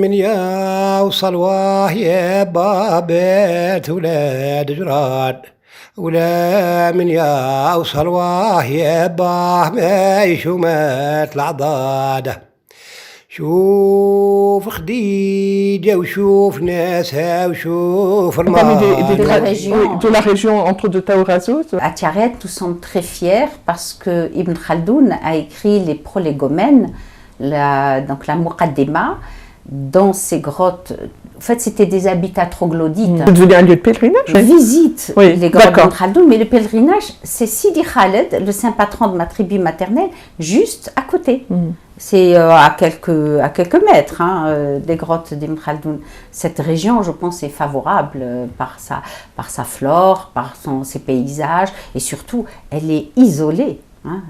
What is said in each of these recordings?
من يوصل وهي بابت ولاد جراد ولا من يوصل وهي باه ما يشومات العضاده شوف خديجة وشوف ناسها وشوف de la région entre de Taourazout. À Tiaret, nous sommes très fiers parce que Ibn Khaldoun a écrit les prolégomènes, donc la Muqaddima, dans ces grottes. En fait, c'était des habitats troglodytes. C'est devenu un lieu de pèlerinage. Je visite les grottes d'Ibn Khaldoun, mais le pèlerinage, c'est Sidi Khaled, le saint patron de ma tribu maternelle, juste à côté. C'est à quelques mètres des grottes d'Ibn Khaldoun. Cette région, je pense, est favorable par sa flore, par ses paysages, et surtout, elle est isolée.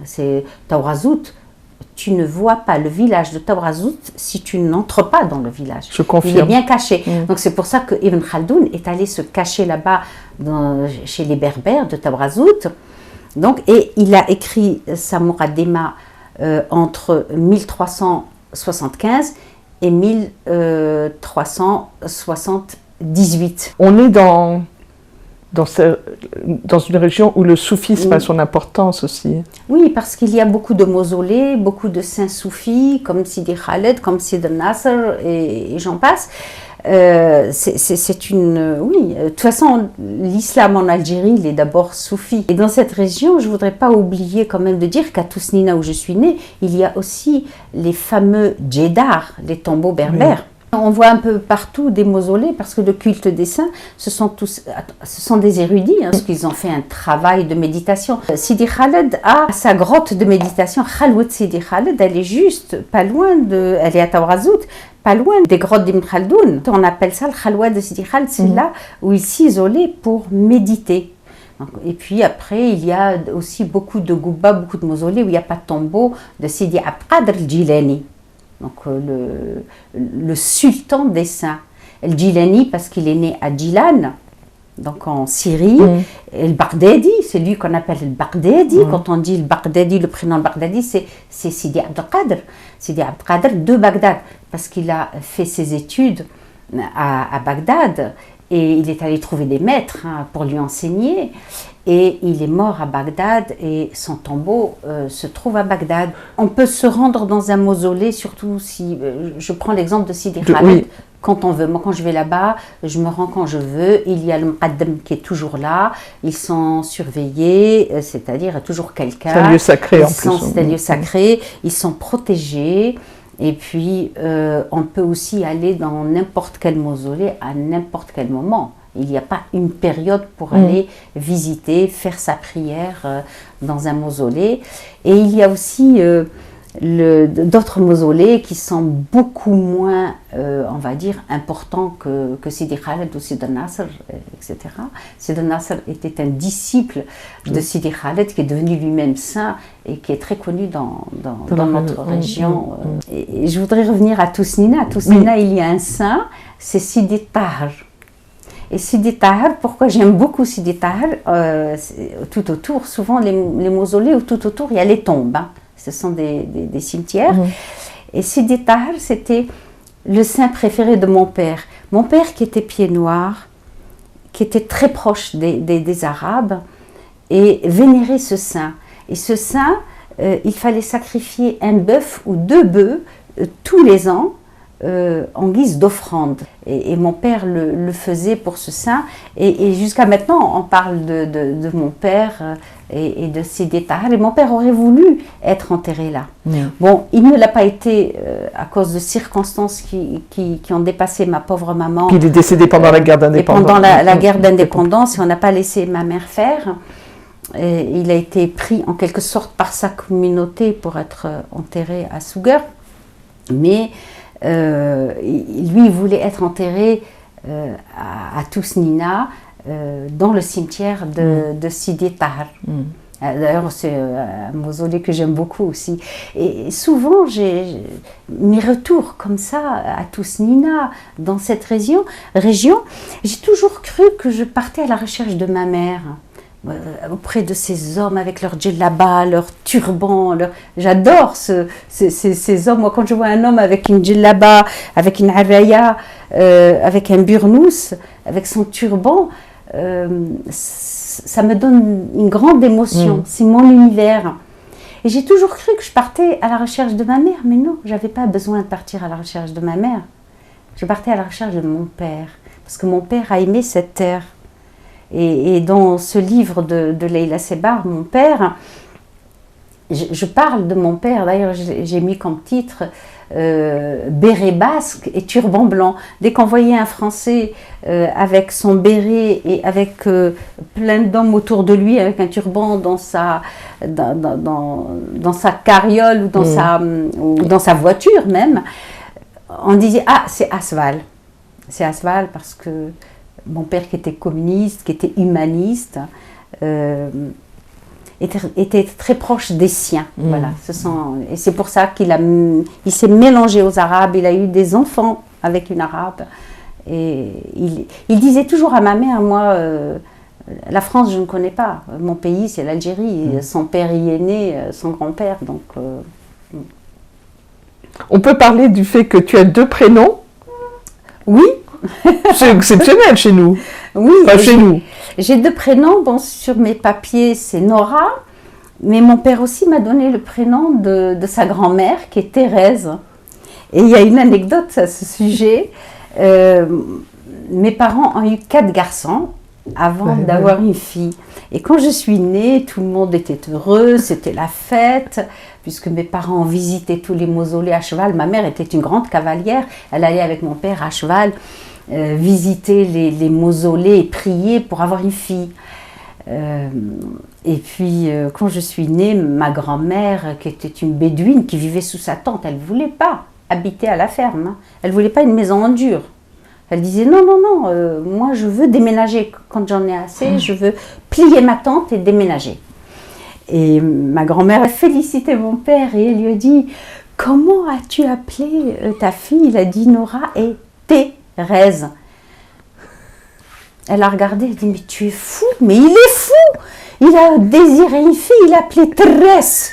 C'est Taourazout. Tu ne vois pas le village de Taourazout si tu n'entres pas dans le village. Je confirme. Il est bien caché. Donc c'est pour ça que Ibn Khaldoun est allé se cacher là-bas chez les Berbères de Taourazout. Donc, et il a écrit sa Muqaddima entre 1375 et 1378. On est dans une région où le soufisme a son importance aussi. Oui, parce qu'il y a beaucoup de mausolées, beaucoup de saints soufis, comme Sidi Khaled, comme Sidi Nasr, et j'en passe. C'est une... Oui, de toute façon, l'islam en Algérie, il est d'abord soufi. Et dans cette région, je ne voudrais pas oublier quand même de dire qu'à Tousnina, où je suis née, il y a aussi les fameux djedars, les tombeaux berbères. Oui. On voit un peu partout des mausolées parce que le culte des saints, ce sont des érudits, parce qu'ils ont fait un travail de méditation. Sidi Khaled a sa grotte de méditation, Khalwat Sidi Khaled, elle est juste pas loin elle est à Taourazout, pas loin des grottes d'Ibn Khaldoun. On appelle ça le Khalwat de Sidi Khaled, c'est là où il s'isolait pour méditer. Et puis après, il y a aussi beaucoup de goubas, beaucoup de mausolées où il n'y a pas de tombeau de Sidi Abd Qadir al-Jilani. Donc le sultan des saints. El Jilani parce qu'il est né à Jilan, donc en Syrie. Et le Baghdadi, c'est lui qu'on appelle le Baghdadi. Quand on dit le Baghdadi, le prénom Baghdadi, c'est Sidi Abd Qadir. Sidi Abd Qadir de Bagdad, parce qu'il a fait ses études à Bagdad et il est allé trouver des maîtres pour lui enseigner. Et il est mort à Bagdad et son tombeau se trouve à Bagdad. On peut se rendre dans un mausolée, surtout si... je prends l'exemple de Sidi Khaled. Quand on veut. Moi, quand je vais là-bas, je me rends quand je veux. Il y a le Muqaddam qui est toujours là. Ils sont surveillés, c'est-à-dire il y a toujours quelqu'un. C'est un lieu sacré en plus. C'est un lieu sacré. Ils sont protégés. Et puis, on peut aussi aller dans n'importe quel mausolée à n'importe quel moment. Il n'y a pas une période pour aller visiter, faire sa prière dans un mausolée. Et il y a aussi d'autres mausolées qui sont beaucoup moins, on va dire, importants que Sidi Khaled ou Sidi Nasr, etc. Sidi Nasr était un disciple de Sidi Khaled qui est devenu lui-même saint et qui est très connu dans notre région. Et je voudrais revenir à Tousnina. À Tousnina, il y a un saint, c'est Sidi Tahar. Et Sidi Tahar, pourquoi j'aime beaucoup Sidi Tahar, tout autour, souvent les mausolées où tout autour il y a les tombes, ce sont des cimetières. Et Sidi Tahar, c'était le saint préféré de mon père. Mon père qui était pied noir, qui était très proche des Arabes, et vénérait ce saint. Et ce saint, il fallait sacrifier un bœuf ou 2 bœufs tous les ans, en guise d'offrande. Et mon père le faisait pour ce saint. Et jusqu'à maintenant, on parle de mon père et de Sidi Tahar. Et mon père aurait voulu être enterré là. Bon, il ne l'a pas été à cause de circonstances qui ont dépassé ma pauvre maman. Puis il est décédé pendant la guerre d'indépendance. Pendant la guerre d'indépendance, et on n'a pas laissé ma mère faire. Et il a été pris en quelque sorte par sa communauté pour être enterré à Souguer. Mais lui, il voulait être enterré à Tousnina, dans le cimetière de Sidi Tahar. D'ailleurs, c'est un mausolée que j'aime beaucoup aussi. Et souvent, j'ai mes retours comme ça à Tousnina, dans cette région, j'ai toujours cru que je partais à la recherche de ma mère. auprès de ces hommes avec leur djellaba, leur turban. J'adore ces hommes. Moi, quand je vois un homme avec une djellaba, avec une araya, avec un burnous, avec son turban, ça me donne une grande émotion. C'est mon univers. Et j'ai toujours cru que je partais à la recherche de ma mère, mais non, je n'avais pas besoin de partir à la recherche de ma mère. Je partais à la recherche de mon père, parce que mon père a aimé cette terre. Et dans ce livre de Leila Sebar, mon père, je parle de mon père, d'ailleurs j'ai mis comme titre béret basque et turban blanc. Dès qu'on voyait un Français avec son béret et avec plein d'hommes autour de lui, avec un turban dans sa carriole ou dans sa voiture même, on disait « Ah, c'est Asval ». C'est Asval parce que mon père qui était communiste, qui était humaniste, était très proche des siens. Voilà, et c'est pour ça il s'est mélangé aux Arabes, il a eu des enfants avec une Arabe. Et il disait toujours à ma mère, moi, la France je ne connais pas, mon pays c'est l'Algérie, son père y est né, son grand-père, donc... On peut parler du fait que tu as 2 prénoms? Oui. C'est exceptionnel chez nous. Oui, enfin, chez nous. J'ai 2 prénoms. Bon, sur mes papiers, c'est Nora, mais mon père aussi m'a donné le prénom de sa grand-mère, qui est Thérèse. Et il y a une anecdote à ce sujet. Mes parents ont eu 4 garçons avant d'avoir une fille. Et quand je suis née, tout le monde était heureux, c'était la fête, puisque mes parents ont visité tous les mausolées à cheval. Ma mère était une grande cavalière, elle allait avec mon père à cheval visiter les mausolées et prier pour avoir une fille. Et puis, quand je suis née, ma grand-mère, qui était une bédouine, qui vivait sous sa tente, elle ne voulait pas habiter à la ferme. Elle ne voulait pas une maison en dur. Elle disait non, moi je veux déménager. Quand j'en ai assez, je veux plier ma tente et déménager. Et ma grand-mère a félicité mon père et elle lui a dit « Comment as-tu appelé ta fille ?» Il a dit « Nora et Thérèse ». Elle a regardé, elle a dit « Mais tu es fou, mais il est fou. Il a désiré une fille, il l'a appelée Thérèse.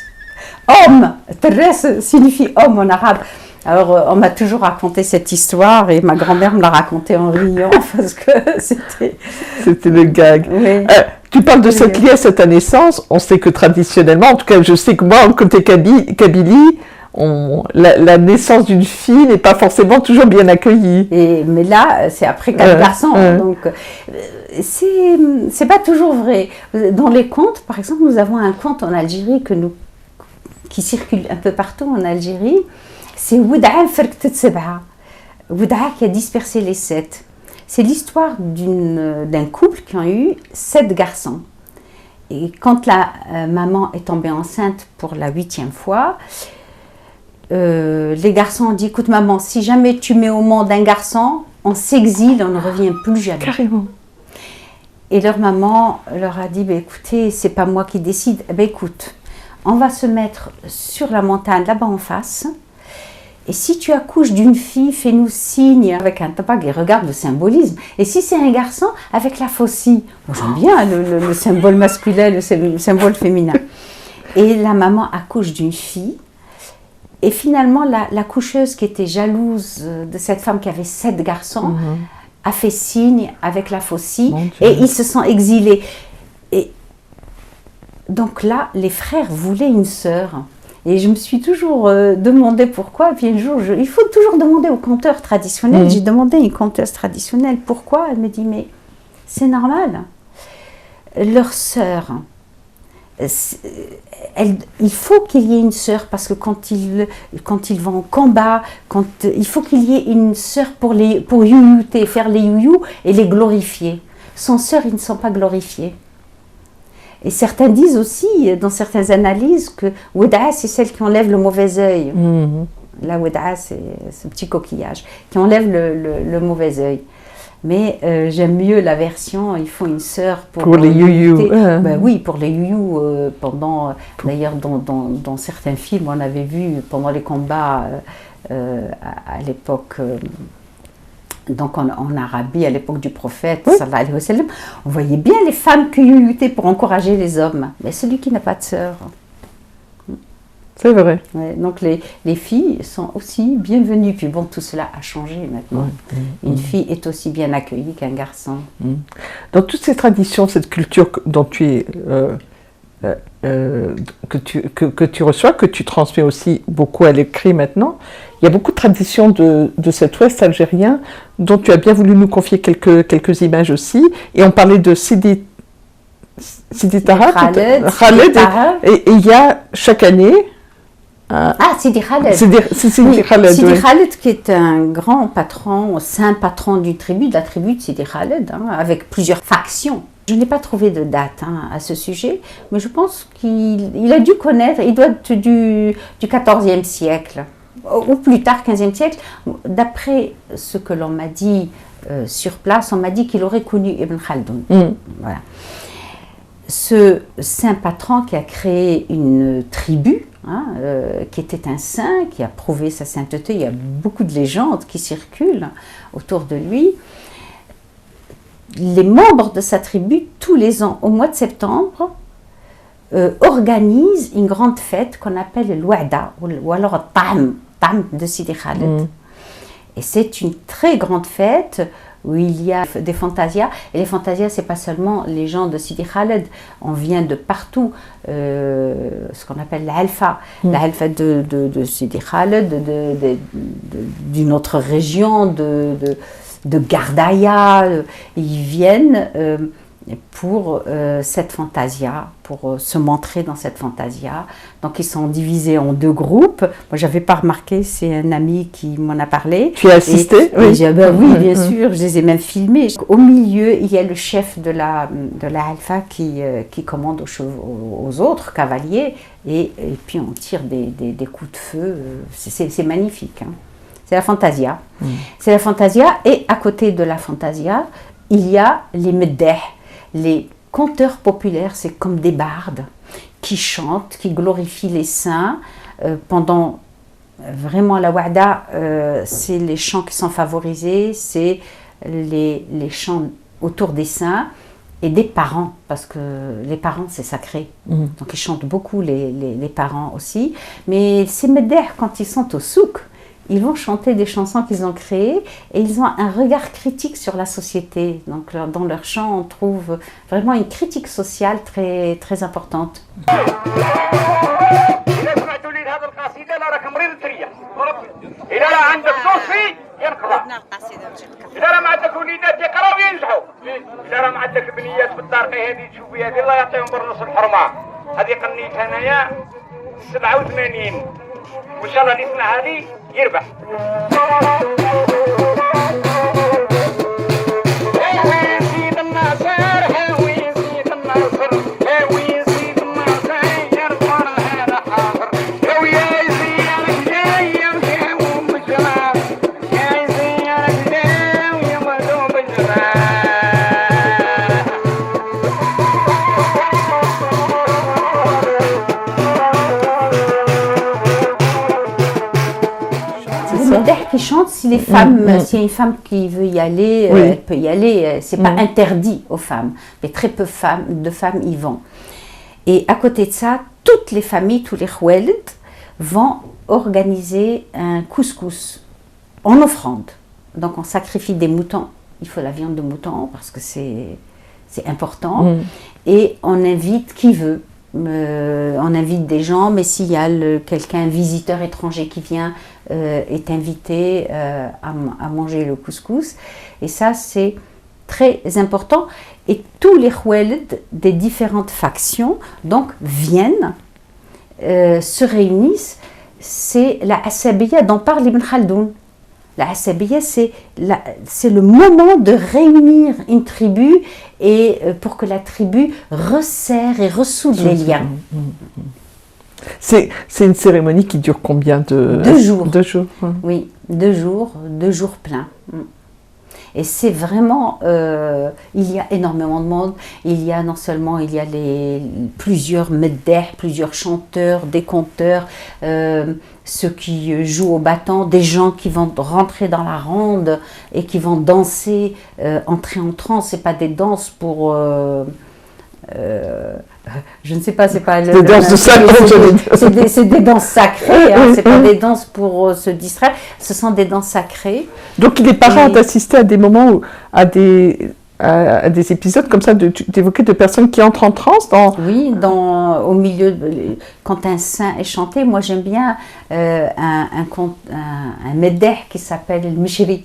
Homme, Thérèse signifie homme en arabe. » Alors, on m'a toujours raconté cette histoire et ma grand-mère me l'a racontée en riant parce que c'était... C'était le gag. Oui. Tu parles de cette liesse à ta naissance. On sait que traditionnellement, en tout cas, je sais que moi, côté Kabylie, la naissance d'une fille n'est pas forcément toujours bien accueillie. Mais là, c'est après 4 garçons. Donc, c'est pas toujours vrai. Dans les contes, par exemple, nous avons un conte en Algérie qui circule un peu partout en Algérie. C'est Wouda'a Farktet Seb'a. Wouda'a qui a dispersé les 7. C'est l'histoire d'un couple qui a eu 7 garçons. Et quand la maman est tombée enceinte pour la 8e fois, les garçons ont dit « Écoute maman, si jamais tu mets au monde un garçon, on s'exile, on ne revient plus jamais. » Carrément. Et leur maman leur a dit « Écoutez, c'est pas moi qui décide. Écoute, on va se mettre sur la montagne là-bas en face. Et si tu accouches d'une fille, fais-nous signe avec un tabac et regarde le symbolisme. Et si c'est un garçon, avec la faucille. Moi, j'aime bien le symbole masculin, le symbole féminin. Et la maman accouche d'une fille. Et finalement, la coucheuse qui était jalouse de cette femme qui avait 7 garçons, a fait signe avec la faucille. Et ils se sont exilés. Et donc là, les frères voulaient une sœur. Et je me suis toujours demandé pourquoi. Puis un jour, il faut toujours demander aux conteurs traditionnels. J'ai demandé à une conteuse traditionnelle pourquoi. Elle me dit, mais c'est normal. Leur sœur, il faut qu'il y ait une sœur parce que quand ils vont en combat, il faut qu'il y ait une sœur pour youyouter, faire les youyou et les glorifier. Sans sœur, ils ne sont pas glorifiés. Et certains disent aussi, dans certaines analyses, que Wouda'a, c'est celle qui enlève le mauvais œil. La Wouda'a, c'est ce petit coquillage qui enlève le mauvais œil. Mais j'aime mieux la version, il faut une sœur pour les youyou. Oui, pour les youyou. D'ailleurs, dans certains films, on avait vu pendant les combats à l'époque Donc en Arabie, à l'époque du prophète, sallallahu alayhi wa sallam, on voyait bien les femmes qui luttaient pour encourager les hommes. Mais celui qui n'a pas de sœur. C'est vrai. Ouais, donc les filles sont aussi bienvenues. Puis bon, tout cela a changé maintenant. Une fille est aussi bien accueillie qu'un garçon. Dans toutes ces traditions, cette culture dont tu es, que tu reçois, que tu transmets aussi beaucoup à l'écrit maintenant, il y a beaucoup de traditions de cet ouest algérien dont tu as bien voulu nous confier quelques images aussi. Et on parlait de Sidi Taha, Khaled, et il y a chaque année... Sidi Khaled. Sidi Khaled, Sidi Khaled qui est un grand patron, saint patron d'une tribu, de la tribu de Sidi Khaled, avec plusieurs factions. Je n'ai pas trouvé de date à ce sujet, mais je pense qu'il a dû connaître, il doit être du XIVe siècle, ou plus tard, XVe siècle. D'après ce que l'on m'a dit sur place, on m'a dit qu'il aurait connu Ibn Khaldoun. Voilà. Ce saint patron qui a créé une tribu, qui était un saint, qui a prouvé sa sainteté, il y a beaucoup de légendes qui circulent autour de lui. Les membres de sa tribu, tous les ans, au mois de septembre, organisent une grande fête qu'on appelle le Wa'da, ou alors Tam de Sidi Khaled. Et c'est une très grande fête où il y a des fantasias. Et les fantasias, c'est pas seulement les gens de Sidi Khaled. On vient de partout. Ce qu'on appelle l'Alfa. L'Alfa de Sidi Khaled, d'une autre région, de Gardaya. Ils viennent pour cette fantasia, pour se montrer dans cette fantasia. Donc ils sont divisés en deux groupes. Moi j'avais pas remarqué, c'est un ami qui m'en a parlé. Tu as assisté? Oui, oui, bien sûr, je les ai même filmés. Au milieu, il y a le chef de la Alpha qui commande aux autres cavaliers et puis on tire des coups de feu. C'est magnifique. C'est la fantasia. C'est la fantasia, et à côté de la fantasia, il y a les meddeh. Les conteurs populaires, c'est comme des bardes qui chantent, qui glorifient les saints. Pendant vraiment la Wa'da, c'est les chants qui sont favorisés, c'est les chants autour des saints et des parents, parce que les parents c'est sacré. Donc ils chantent beaucoup les parents aussi. Mais ces meddeh, quand ils sont au souk, ils vont chanter des chansons qu'ils ont créées et ils ont un regard critique sur la société. Donc dans leurs chants, on trouve vraiment une critique sociale très, très importante. وان شاء الله اللي يسمع هذه يربح. Qui chante, si les femmes, s'il y a une femme qui veut y aller, elle peut y aller. C'est pas interdit aux femmes, mais très peu de femmes y vont. Et à côté de ça, toutes les familles, tous les khoueled vont organiser un couscous en offrande. Donc on sacrifie des moutons. Il faut la viande de mouton parce que c'est important. Et on invite qui veut. On invite des gens, mais s'il y a quelqu'un, visiteur étranger qui vient, est invité à manger le couscous. Et ça, c'est très important. Et tous les khoueled des différentes factions donc viennent, se réunissent. C'est la Assabiya dont parle Ibn Khaldoun. La Assabiya, c'est le moment de réunir une tribu et pour que la tribu resserre et ressoude les liens. C'est une cérémonie qui dure combien de... 2 jours. 2 jours. Oui, 2 jours pleins. Et c'est vraiment, il y a énormément de monde. Il y a non seulement plusieurs meddeh, plusieurs chanteurs, des conteurs, ceux qui jouent au bâton, des gens qui vont rentrer dans la ronde et qui vont danser, entrer en transe. C'est pas des danses pour je ne sais pas, c'est pas des danses de salon, c'est des danses sacrées, hein, c'est pas des danses pour se distraire, ce sont des danses sacrées. Donc il est pas rare d'assister à des moments où, à des épisodes comme ça, d'évoquer de personnes qui entrent en transe Oui, au milieu, quand un saint est chanté, moi j'aime bien un meddeh qui s'appelle le Mishri.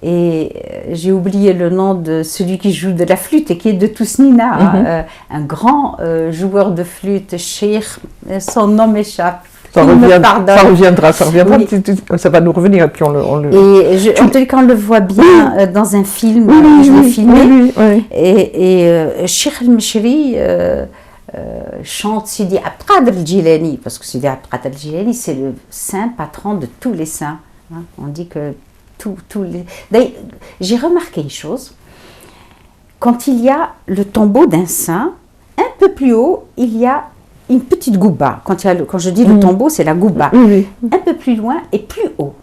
Et j'ai oublié le nom de celui qui joue de la flûte et qui est de Tousnina, un grand joueur de flûte, Cheikh, son nom m'échappe. Ça reviendra, oui. Ça va nous revenir et puis on le... En tout cas, on le voit bien dans un film, je l'ai filmé, et Cheikh al-Mishri chante Sidi Abd Qadir al-Jilani, parce que Sidi Abd Qadir al-Jilani, c'est le saint patron de tous les saints. Hein. On dit que D'ailleurs, j'ai remarqué une chose, quand il y a le tombeau d'un saint, un peu plus haut, il y a une petite gouba. Quand je dis le tombeau, c'est la gouba. Un peu plus loin et plus haut,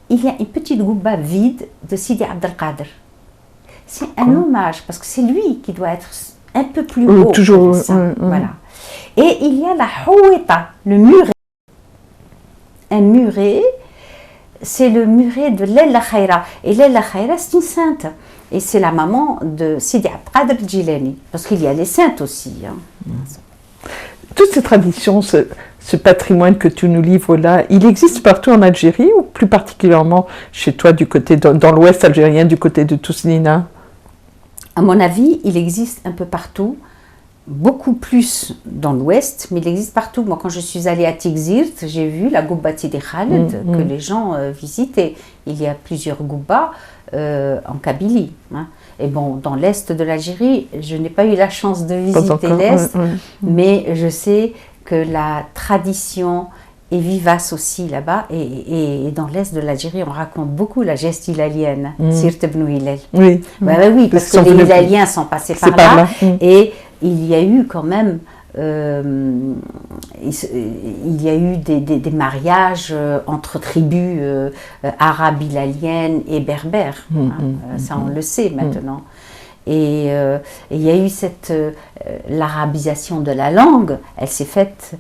il y a une petite gouba vide de Sidi Abd al-Qadir. C'est un hommage, parce que c'est lui qui doit être un peu plus haut. Toujours. Voilà. Et il y a la houeta, le muret. Un muret, c'est le muret de Laila Khaira. Et Laila Khaira, c'est une sainte. Et c'est la maman de Sidi Abd Qadir Jilani. Parce qu'il y a les saintes aussi. Hein. Toutes ces traditions, ce patrimoine que tu nous livres là, il existe partout en Algérie ou plus particulièrement chez toi, dans l'ouest algérien, du côté de Tousnina? À mon avis, il existe un peu partout. Beaucoup plus dans l'ouest, mais il existe partout. Moi, quand je suis allée à Tigzirt, j'ai vu la Gouba Sidi Khaled que les gens visitaient. Il y a plusieurs Goubas en Kabylie. Hein. Et bon, dans l'est de l'Algérie, je n'ai pas eu la chance de visiter l'est, mais je sais que la tradition est vivace aussi là-bas. Et dans l'est de l'Algérie, on raconte beaucoup la geste hilalienne, Sirt ibn Hilal. Oui, parce que les Hilaliens sont passés par là. Et il y a eu quand même il y a eu des mariages entre tribus arabes hilaliennes et berbères. Ça, on le sait maintenant. Et il y a eu l'arabisation de la langue, elle s'est faite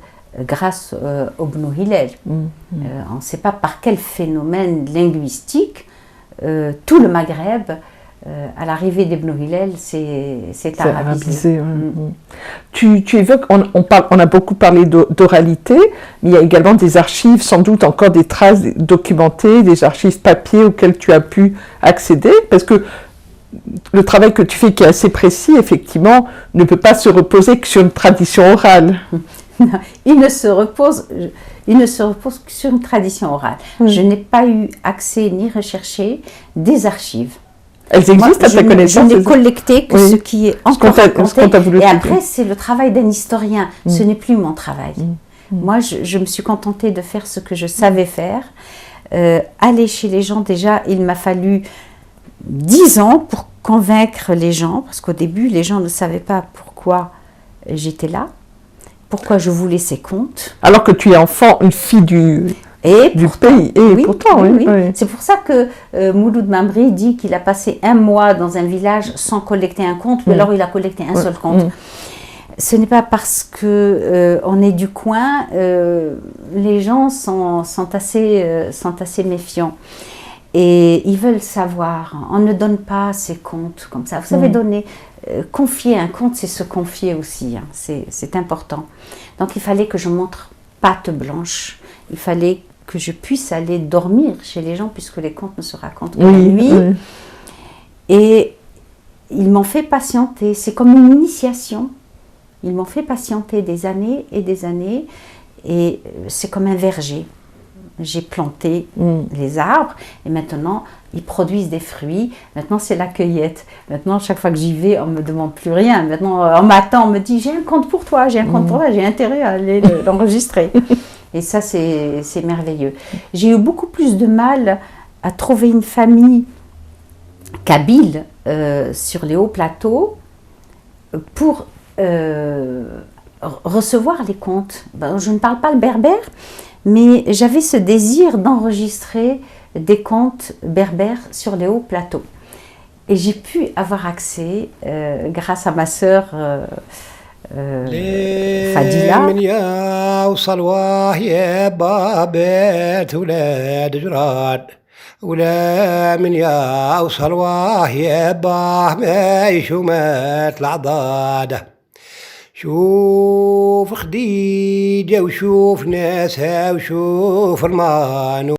grâce au Ibn Hilal. On ne sait pas par quel phénomène linguistique tout le Maghreb, à l'arrivée d'Ibn Hilal, c'est arabisé. Tu évoques, on a beaucoup parlé d'oralité, mais il y a également des archives, sans doute encore des traces documentées, des archives papier auxquelles tu as pu accéder, parce que le travail que tu fais, qui est assez précis, effectivement, ne peut pas se reposer que sur une tradition orale. Il ne se repose que sur une tradition orale. Je n'ai pas eu accès ni recherché des archives. Elles existent à ta connaissance? Je n'ai collecté que ce qui est encore raconté. Et après, c'est le travail d'un historien. Ce n'est plus mon travail. Moi, je me suis contentée de faire ce que je savais faire. Aller chez les gens, déjà, il m'a fallu 10 ans pour convaincre les gens. Parce qu'au début, les gens ne savaient pas pourquoi j'étais là. Pourquoi je voulais ces contes. Alors que tu es enfant, une fille du pays. Et pourtant, oui. C'est pour ça que Mouloud Mamri dit qu'il a passé 1 mois dans un village sans collecter un conte, mais alors il a collecté un seul conte. Ce n'est pas parce qu'on est du coin, les gens sont assez méfiants. Et ils veulent savoir. On ne donne pas ces contes comme ça. Vous savez, confier un conte, c'est se confier aussi. Hein. C'est important. Donc il fallait que je montre patte blanche. Il fallait que je puisse aller dormir chez les gens, puisque les contes ne se racontent que la nuit. Et ils m'ont fait patienter. C'est comme une initiation. Ils m'ont fait patienter des années et des années. Et c'est comme un verger. J'ai planté les arbres et maintenant ils produisent des fruits. Maintenant c'est la cueillette. Maintenant chaque fois que j'y vais, on ne me demande plus rien. Maintenant on m'attend, on me dit j'ai un conte pour toi, j'ai intérêt à aller l'enregistrer. Et ça c'est merveilleux. J'ai eu beaucoup plus de mal à trouver une famille kabyles sur les hauts plateaux pour recevoir les contes. Ben, je ne parle pas le berbère, mais j'avais ce désir d'enregistrer des contes berbères sur les hauts plateaux. Et j'ai pu avoir accès, grâce à ma sœur Fadila. من يوصل وهي بابت ولاد جراد ولا من يوصل وهي باه ما يشومات العضاده شوف خديجة وشوف ناسها وشوف رمانو